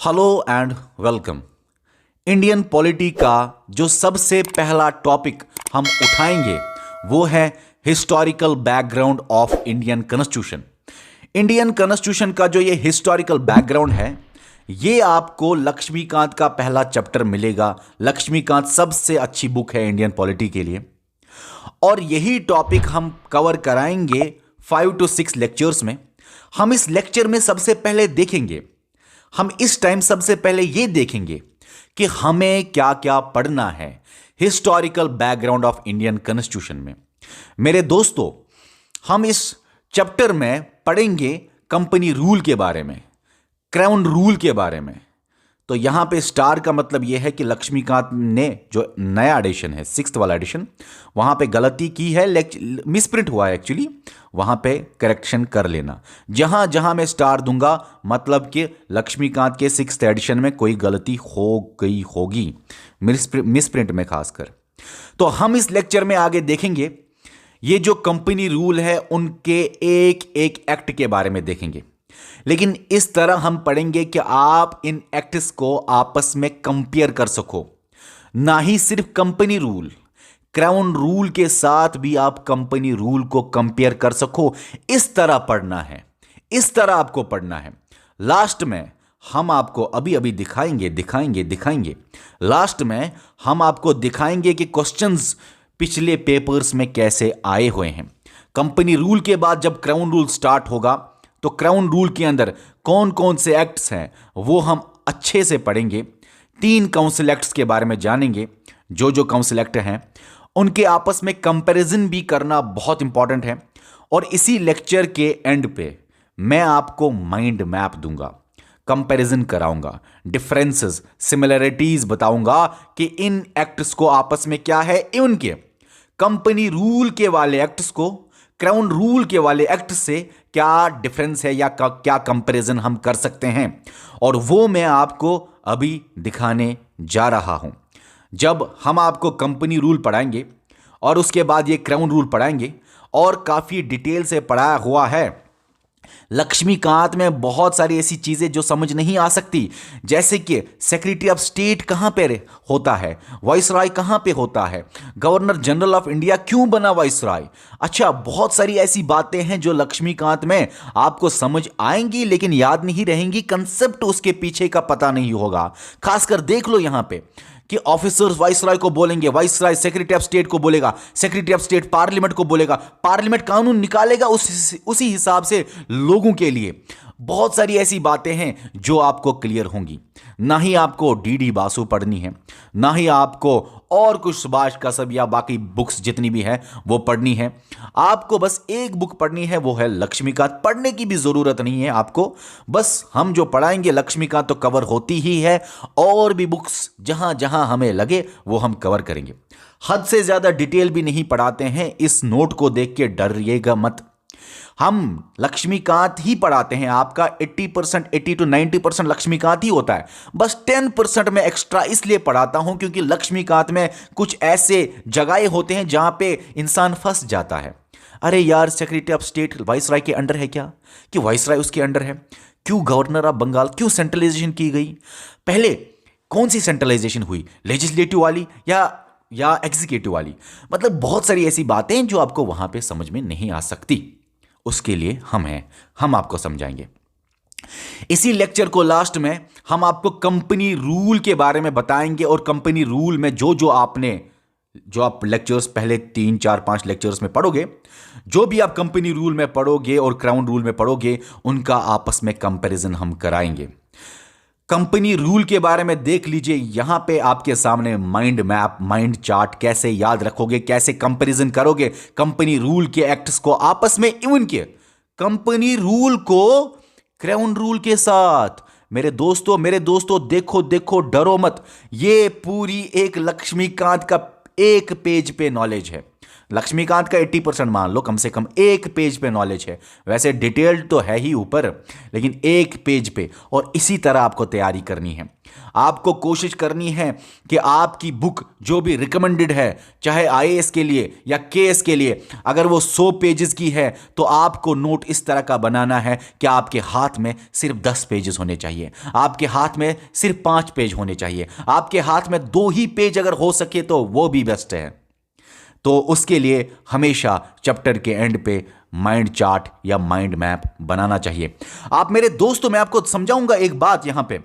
Hello and welcome. Indian polity का जो सबसे पहला टॉपिक हम उठाएंगे वो है historical background of Indian constitution. Indian constitution का जो ये हिस्टोरिकल बैकग्राउंड है, ये आपको लक्ष्मीकांत का पहला चैप्टर मिलेगा। लक्ष्मीकांत सबसे अच्छी बुक है इंडियन पॉलिटी के लिए, और यही टॉपिक हम कवर कराएंगे 5 to 6 लेक्चर्स में। हम इस लेक्चर में सबसे पहले देखेंगे, हम इस टाइम सबसे पहले ये देखेंगे कि हमें क्या क्या पढ़ना है historical background of Indian constitution में। मेरे दोस्तों, हम इस चैप्टर में पढ़ेंगे कंपनी रूल के बारे में, क्राउन रूल के बारे में। तो यहां पे स्टार का मतलब यह है कि लक्ष्मीकांत ने जो नया एडिशन है, 6th वाला एडिशन, वहां पे गलती की है, मिसप्रिंट हुआ है एक्चुअली, वहां पे करेक्शन कर लेना। जहां जहां मैं स्टार दूंगा मतलब कि लक्ष्मीकांत के 6th एडिशन में कोई गलती हो गई होगी, मिसप्रिंट में खासकर। तो हम इस लेक्चर में आगे देखेंगे ये जो कंपनी रूल है उनके एक एक एक्ट के बारे में देखेंगे, लेकिन इस तरह हम पढ़ेंगे कि आप इन एक्ट्स को आपस में कंपेयर कर सको। ना ही सिर्फ कंपनी रूल, क्राउन रूल के साथ भी आप कंपनी रूल को कंपेयर कर सको। इस तरह पढ़ना है, इस तरह आपको पढ़ना है। लास्ट में हम आपको अभी दिखाएंगे लास्ट में हम आपको दिखाएंगे कि क्वेश्चंस पिछले पेपर्स में कैसे आए हुए हैं। कंपनी रूल के बाद जब क्राउन रूल स्टार्ट होगा तो क्राउन रूल के अंदर कौन कौन से एक्ट्स हैं वो हम अच्छे से पढ़ेंगे। 3 काउंसिल एक्ट्स के बारे में जानेंगे। जो काउंसिल एक्ट हैं उनके आपस में कंपैरिजन भी करना बहुत इंपॉर्टेंट है। और इसी लेक्चर के एंड पे मैं आपको माइंड मैप दूंगा, कंपैरिजन कराऊंगा, डिफरेंसेस, सिमिलरिटीज बताऊंगा कि इन एक्ट्स को आपस में क्या है। इनके कंपनी रूल के वाले एक्ट्स को क्राउन रूल के वाले एक्ट से क्या डिफरेंस है या क्या कंपैरिजन हम कर सकते हैं, और वो मैं आपको अभी दिखाने जा रहा हूं। जब हम आपको कंपनी रूल पढ़ाएंगे और उसके बाद ये क्राउन रूल पढ़ाएंगे, और काफी डिटेल से पढ़ाया हुआ है। लक्ष्मीकांत में बहुत सारी ऐसी चीजें जो समझ नहीं आ सकती, जैसे कि सेक्रेटरी ऑफ स्टेट कहां पे होता है, वाइसराय कहां पे होता है, गवर्नर जनरल ऑफ इंडिया क्यों बना वाइसराय। अच्छा, बहुत सारी ऐसी बातें हैं जो लक्ष्मीकांत में आपको समझ आएंगी लेकिन याद नहीं रहेंगी, कंसेप्ट उसके पीछे का पता नहीं होगा। खासकर देख लो यहां पे कि ऑफिसर्स वाइसराय को बोलेंगे, वाइसराय सेक्रेटरी ऑफ स्टेट को बोलेगा, सेक्रेटरी ऑफ स्टेट पार्लियामेंट को बोलेगा, पार्लियामेंट कानून निकालेगा उसी हिसाब से लोगों के लिए। बहुत सारी ऐसी बातें हैं जो आपको क्लियर होंगी। ना ही आपको डीडी बासु पढ़नी है, ना ही आपको और कुछ सुभाष कसब या बाकी बुक्स जितनी भी है वो पढ़नी है। आपको बस एक बुक पढ़नी है, वो है लक्ष्मीकांत। पढ़ने की भी जरूरत नहीं है आपको, बस हम जो पढ़ाएंगे लक्ष्मीकांत तो कवर होती ही है, और भी बुक्स जहां जहां हमें लगे वो हम कवर करेंगे। हद से ज्यादा डिटेल भी नहीं पढ़ाते हैं, इस नोट को देख के डरिएगा मत। हम लक्ष्मीकांत ही पढ़ाते हैं। आपका 80% 80 to 90% लक्ष्मीकांत ही होता है। बस 10% में एक्स्ट्रा इसलिए पढ़ाता हूं क्योंकि लक्ष्मीकांत में कुछ ऐसे जगहें होते हैं जहां पे इंसान फंस जाता है। अरे यार, सेक्रेटरी ऑफ स्टेट वाइसराय के अंडर है क्या, कि वाइसराय उसके अंडर है, क्यों गवर्नर ऑफ बंगाल, क्यों सेंट्रलाइजेशन की गई, पहले कौन सी सेंट्रलाइजेशन हुई, लेजिस्लेटिव वाली या एग्जीक्यूटिव वाली। मतलब बहुत सारी ऐसी बातें जो आपको वहां पे समझ में नहीं आ सकती। उसके लिए हम आपको समझाएंगे। इसी लेक्चर को लास्ट में हम आपको कंपनी रूल के बारे में बताएंगे, और कंपनी रूल में जो आप लेक्चर्स पहले 3 4 5 लेक्चर्स में पढ़ोगे, जो भी आप कंपनी रूल में पढ़ोगे और क्राउन रूल में पढ़ोगे, उनका आपस में कंपैरिजन हम कराएंगे। कंपनी रूल के बारे में देख लीजिए, यहां पे आपके सामने माइंड मैप, माइंड चार्ट, कैसे याद रखोगे, कैसे कंपैरिजन करोगे कंपनी रूल के एक्ट्स को आपस में, इवन के कंपनी रूल को क्राउन रूल के साथ। मेरे दोस्तों देखो डरो मत, ये पूरी एक लक्ष्मीकांत का एक पेज पे नॉलेज है। लक्ष्मीकांत का 80% मान लो, कम से कम एक पेज पे नॉलेज है। वैसे डिटेल्ड तो है ही ऊपर, लेकिन एक पेज पे। और इसी तरह आपको तैयारी करनी है। आपको कोशिश करनी है कि आपकी बुक जो भी रिकमेंडेड है, चाहे आईएएस के लिए या केएस के लिए, अगर वो 100 पेजेस की है तो आपको नोट इस तरह का बनाना है कि आपके हाथ में सिर्फ 10 पेजेस होने चाहिए, आपके हाथ में सिर्फ 5 पेज होने चाहिए, आपके हाथ में 2 ही पेज अगर हो सके तो वो भी बेस्ट है। तो उसके लिए हमेशा चैप्टर के एंड पे माइंड चार्ट या माइंड मैप बनाना चाहिए। आप मेरे दोस्तों, मैं आपको समझाऊंगा एक बात यहां पे।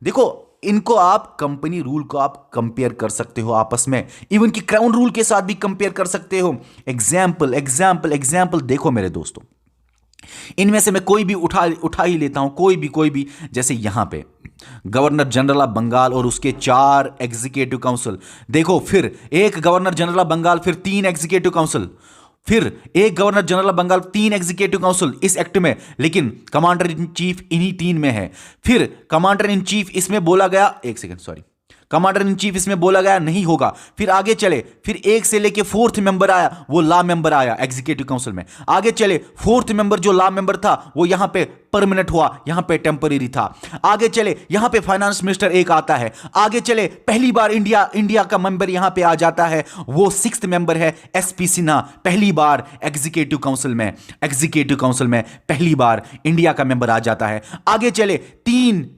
देखो, इनको आप कंपनी रूल को आप कंपेयर कर सकते हो आपस में, इवन की क्राउन रूल के साथ भी कंपेयर कर सकते हो। एग्जाम्पल एग्जाम्पल एग्जाम्पल देखो मेरे दोस्तों, इनमें से मैं कोई भी उठा ही लेता हूं, कोई भी। जैसे यहां पे गवर्नर जनरल ऑफ बंगाल और उसके 4 एग्जीक्यूटिव काउंसिल। देखो, फिर एक गवर्नर जनरल ऑफ बंगाल, फिर 3 एग्जीक्यूटिव काउंसिल, फिर एक governor general of Bengal, 3 executive council इस एक्ट में, लेकिन कमांडर इन चीफ इन्हीं 3 में है। फिर कमांडर इन चीफ इसमें बोला गया, एक second sorry, commander in chief इसमें बोला गया नहीं होगा। फिर आगे चले, फिर 1 से लेके 4th मेंबर आया, वो लॉ मेंबर आया एग्जीक्यूटिव काउंसिल में। आगे चले, 4th मेंबर जो लॉ मेंबर था वो यहां पे परमानेंट हुआ, यहां पे टेम्पररी था। आगे चले, यहां पे फाइनेंस मिनिस्टर एक आता है। आगे चले, पहली बार इंडिया का मेंबर यहां पे आ जाता है, वो 6th मेंबर है एसपी सिन्हा। पहली बार एग्जीक्यूटिव काउंसिल में पहली बार इंडिया का मेंबर आ जाता है। आगे चले,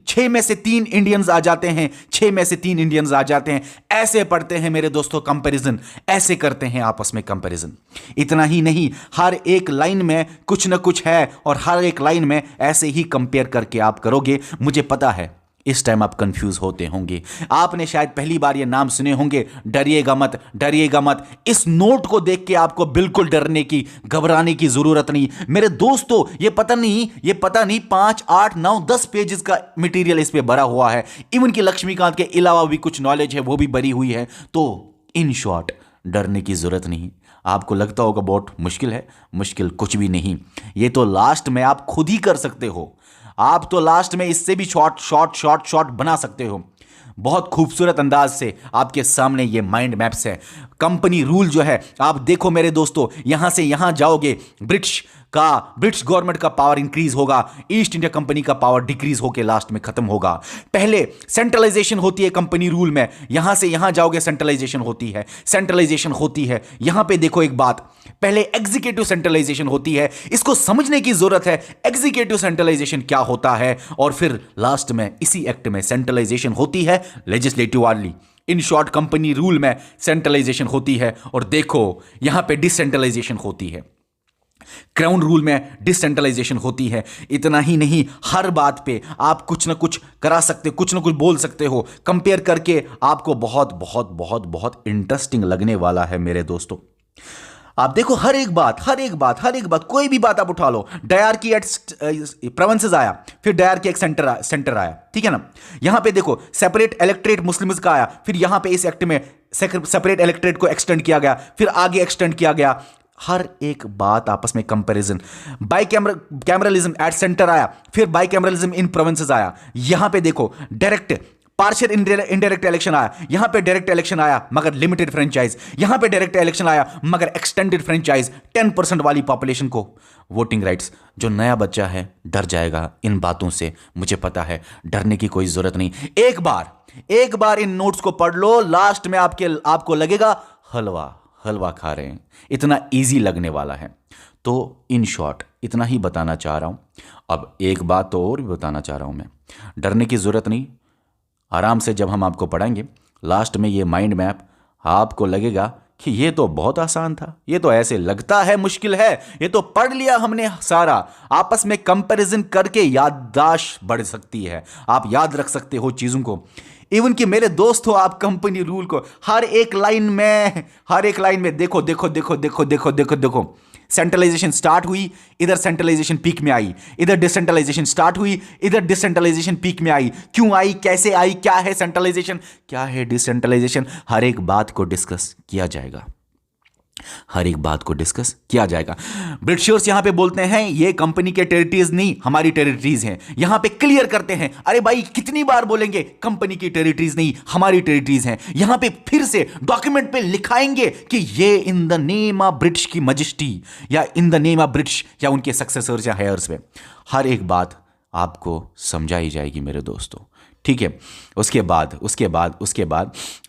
6 में से 3 इंडियंस आ जाते हैं, 6 में से 3 इंडियंस आ जाते हैं। ऐसे पढ़ते हैं मेरे दोस्तों कंपैरिजन, ऐसे करते हैं आपस में कंपैरिजन। इतना ही नहीं, हर एक लाइन में कुछ ना कुछ है, और हर एक लाइन में ऐसे ही कंपेयर करके आप करोगे। मुझे पता है इस टाइम आप कंफ्यूज होते होंगे, आपने शायद पहली बार ये नाम सुने होंगे। डरिएगा मत, डरिएगा मत। इस नोट को देख के आपको बिल्कुल डरने की, घबराने की जरूरत नहीं मेरे दोस्तों। ये पता नहीं 5, 8, 9, 10 पेजेस का मटेरियल इस पे भरा हुआ है। इवन कि लक्ष्मीकांत के अलावा भी कुछ नॉलेज है, वो भी भरी हुई है। तो इन शॉर्ट, डरने की जरूरत नहीं। आपको लगता होगा बहुत मुश्किल है, मुश्किल कुछ भी नहीं। ये तो लास्ट में आप खुद ही कर सकते हो। आप तो लास्ट में इससे भी शॉर्ट बना सकते हो। बहुत खूबसूरत अंदाज से आपके सामने ये माइंड मैप्स है। कंपनी रूल जो है, आप देखो मेरे दोस्तों, यहां से यहां जाओगे, ब्रिटिश गवर्नमेंट का पावर इंक्रीज होगा, ईस्ट इंडिया कंपनी का पावर डिक्रीज होकर लास्ट में खत्म होगा। पहले सेंट्रलाइजेशन होती है कंपनी रूल में, यहां से यहां जाओगे सेंट्रलाइजेशन होती है। यहां पे देखो एक बात, पहले एग्जीक्यूटिव सेंट्रलाइजेशन होती है, इसको समझने की जरूरत है एग्जीक्यूटिव सेंट्रलाइजेशन क्या होता है। और फिर लास्ट में इसी एक्ट में सेंट्रलाइजेशन होती है लेजिस्लेटिव वाली। इन शॉर्ट, कंपनी रूल में सेंट्रलाइजेशन होती है, और देखो यहां पे डिसेंट्रलाइजेशन होती है। क्राउन रूल में डिसेंट्रलाइजेशन होती है। इतना ही नहीं, हर बात पे आप कुछ ना कुछ करा सकते, कुछ ना कुछ बोल सकते हो। कंपेयर करके आपको बहुत बहुत बहुत बहुत इंटरेस्टिंग लगने वाला है मेरे दोस्तों। आप देखो, हर एक बात, कोई भी बात आप उठा लो। डायरकी एट प्रोविंसेस आया, फिर डायरकी एक सेंटर आया, ठीक है ना। यहां पे देखो सेपरेट इलेक्टोरेट मुस्लिम्स का आया, फिर यहां पे इस एक्ट में सेपरेट इलेक्टोरेट को एक्सटेंड किया गया, फिर आगे एक्सटेंड किया गया। हर एक बात आपस में comparison. By cameralism at centre आया, फिर बाई कैमरलिज्म इन प्रोविंसेस आया। यहां पे देखो डायरेक्ट पार्शियल इनडायरेक्ट इलेक्शन आया, यहां पे डायरेक्ट इलेक्शन आया मगर लिमिटेड फ्रेंचाइज, यहां पे डायरेक्ट इलेक्शन आया मगर एक्सटेंडेड फ्रेंचाइज, 10% वाली पॉपुलेशन को वोटिंग राइट्स। जो नया बच्चा है डर जाएगा इन बातों से, मुझे पता है, डरने की कोई जरूरत नहीं। एक बार इन नोट्स को पढ़ लो, लास्ट में आपको लगेगा हलवा खा रहे हैं, इतना इजी लगने वाला है। तो इन शॉर्ट इतना ही बताना चाह रहा हूं। अब एक बात तो और भी बताना चाह रहा हूं मैं, डरने की जरूरत नहीं। आराम से जब हम आपको पढ़ाएंगे, लास्ट में ये माइंड मैप, आपको लगेगा कि ये तो बहुत आसान था, ये तो ऐसे लगता है मुश्किल है, ये तो पढ़ लिया हमने सारा। आपस में कंपैरिजन करके याददाश्त बढ़ सकती है, आप याद रख सकते हो चीजों को। इवन कि मेरे दोस्त हो, आप कंपनी रूल को हर एक लाइन में देखो। सेंट्रलाइजेशन स्टार्ट हुई, इधर सेंट्रलाइजेशन पीक में आई, इधर डिसेंट्रलाइजेशन स्टार्ट हुई, इधर डिसेंट्रलाइजेशन पीक में आई। क्यों आई, कैसे आई, क्या है सेंट्रलाइजेशन, क्या है डिसेंट्रलाइजेशन, हर एक बात को डिस्कस किया जाएगा। हर एक बात को डिस्कस किया जाएगा। ब्रिटिशर्स यहां पे बोलते हैं ये कंपनी के टेरिटरीज नहीं, हमारी टेरिटरीज हैं। यहां पे क्लियर करते हैं, अरे भाई कितनी बार बोलेंगे, कंपनी की टेरिटरीज नहीं, हमारी टेरिटरीज हैं। यहां पे फिर से डॉक्यूमेंट पे लिखाएंगे कि ये in the name of British की मजेस्टी, या in the name of British, या उनके सक्सेसर्स या हेयर्स पे हर एक बात आपको समझाई जाएगी मेरे दोस्तों, ठीक है। उसके बाद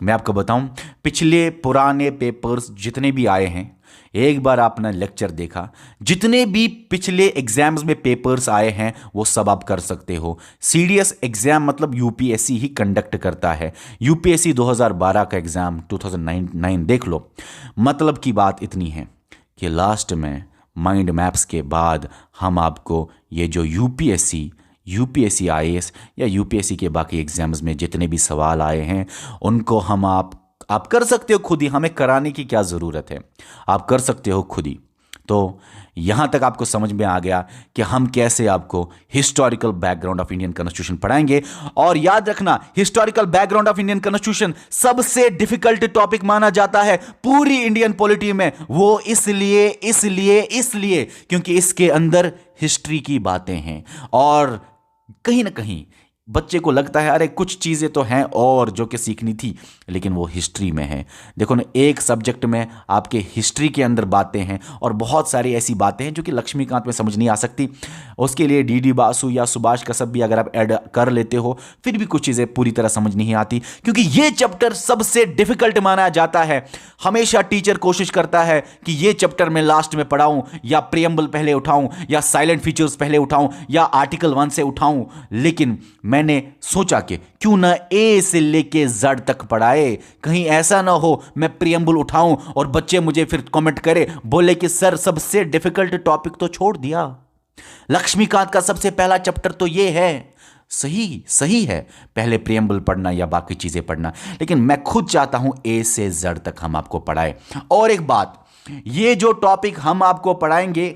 मैं आपको बताऊं, पिछले पुराने पेपर्स जितने भी आए हैं, एक बार आपने लेक्चर देखा, जितने भी पिछले एग्जाम्स में पेपर्स आए हैं वो सब आप कर सकते हो। सीडीएस एग्जाम मतलब यूपीएससी ही कंडक्ट करता है। यूपीएससी 2012 का एग्जाम 2009 देख लो। मतलब की बात इतनी है कि लास्ट में माइंड मैप्स के बाद हम आपको ये जो यूपीएससी आईएएस या यूपीएससी के बाकी एग्जाम्स में जितने भी सवाल आए हैं उनको हम आप कर सकते हो खुद ही, हमें कराने की क्या ज़रूरत है, आप कर सकते हो खुद ही। तो यहाँ तक आपको समझ में आ गया कि हम कैसे आपको historical background of Indian constitution पढ़ाएंगे। और याद रखना, historical background of Indian constitution सबसे डिफिकल्ट टॉपिक माना जाता है पूरी इंडियन पॉलिटी में। वो इसलिए क्योंकि इसके अंदर हिस्ट्री की बातें हैं, और कहीं ना कहीं बच्चे को लगता है अरे कुछ चीज़ें तो हैं और जो कि सीखनी थी, लेकिन वो हिस्ट्री में है। देखो ना, एक सब्जेक्ट में आपके हिस्ट्री के अंदर बातें हैं और बहुत सारी ऐसी बातें हैं जो कि लक्ष्मीकांत में समझ नहीं आ सकती। उसके लिए डीडी बासु या सुभाष कसब भी अगर आप ऐड कर लेते हो फिर भी कुछ चीज़ें पूरी तरह समझ नहीं आती, क्योंकि ये चैप्टर सबसे डिफिकल्ट माना जाता है। हमेशा टीचर कोशिश करता है कि ये चैप्टर मैं लास्ट में पढ़ाऊं, या प्रियम्बल पहले उठाऊं, या साइलेंट फीचर्स पहले उठाऊं, या आर्टिकल 1 से उठाऊं। लेकिन मैंने सोचा कि क्यों ना ए से लेके जेड तक पढ़ाए, कहीं ऐसा ना हो मैं प्रियम्बल उठाऊं और बच्चे मुझे फिर कमेंट करे, बोले कि सर सबसे डिफिकल्ट टॉपिक तो छोड़ दिया, लक्ष्मीकांत का सबसे पहला चैप्टर तो ये है। सही है, पहले प्रियम्बल पढ़ना या बाकी चीजें पढ़ना, लेकिन मैं खुद चाहता हूं ए से जेड तक हम आपको पढ़ाए। और एक बात, ये जो टॉपिक हम आपको पढ़ाएंगे,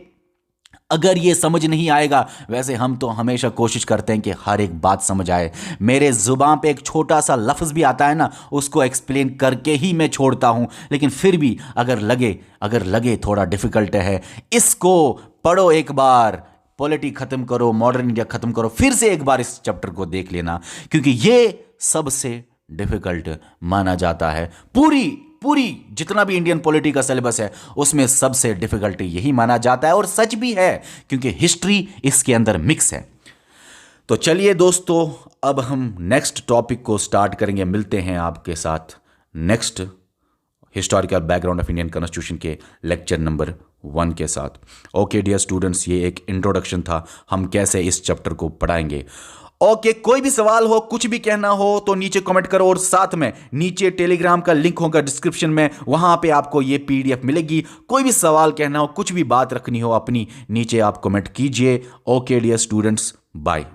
अगर ये समझ नहीं आएगा, वैसे हम तो हमेशा कोशिश करते हैं कि हर एक बात समझ आए। मेरे जुबान पे एक छोटा सा लफ्ज़ भी आता है ना, उसको एक्सप्लेन करके ही मैं छोड़ता हूं। लेकिन फिर भी अगर लगे थोड़ा डिफिकल्ट है, इसको पढ़ो एक बार, पॉलिटी खत्म करो, मॉडर्न इंडिया खत्म करो, फिर से एक बार इस चैप्टर को देख लेना, क्योंकि ये सबसे डिफिकल्ट माना जाता है। पूरी जितना भी इंडियन पॉलिटी का सिलेबस है उसमें सबसे डिफिकल्ट यही माना जाता है, और सच भी है क्योंकि हिस्ट्री इसके अंदर मिक्स है। तो चलिए दोस्तों, अब हम नेक्स्ट टॉपिक को स्टार्ट करेंगे। मिलते हैं आपके साथ next historical background of Indian constitution के लेक्चर नंबर 1 के साथ। ओके डियर स्टूडेंट्स, ये एक इंट्रोडक्शन था हम कैसे इस चैप्टर को पढ़ाएंगे। ओके, कोई भी सवाल हो, कुछ भी कहना हो तो नीचे कमेंट करो, और साथ में नीचे टेलीग्राम का लिंक होगा डिस्क्रिप्शन में, वहां पे आपको ये पीडीएफ मिलेगी। कोई भी सवाल कहना हो, कुछ भी बात रखनी हो अपनी, नीचे आप कमेंट कीजिए। Okay dear students, bye.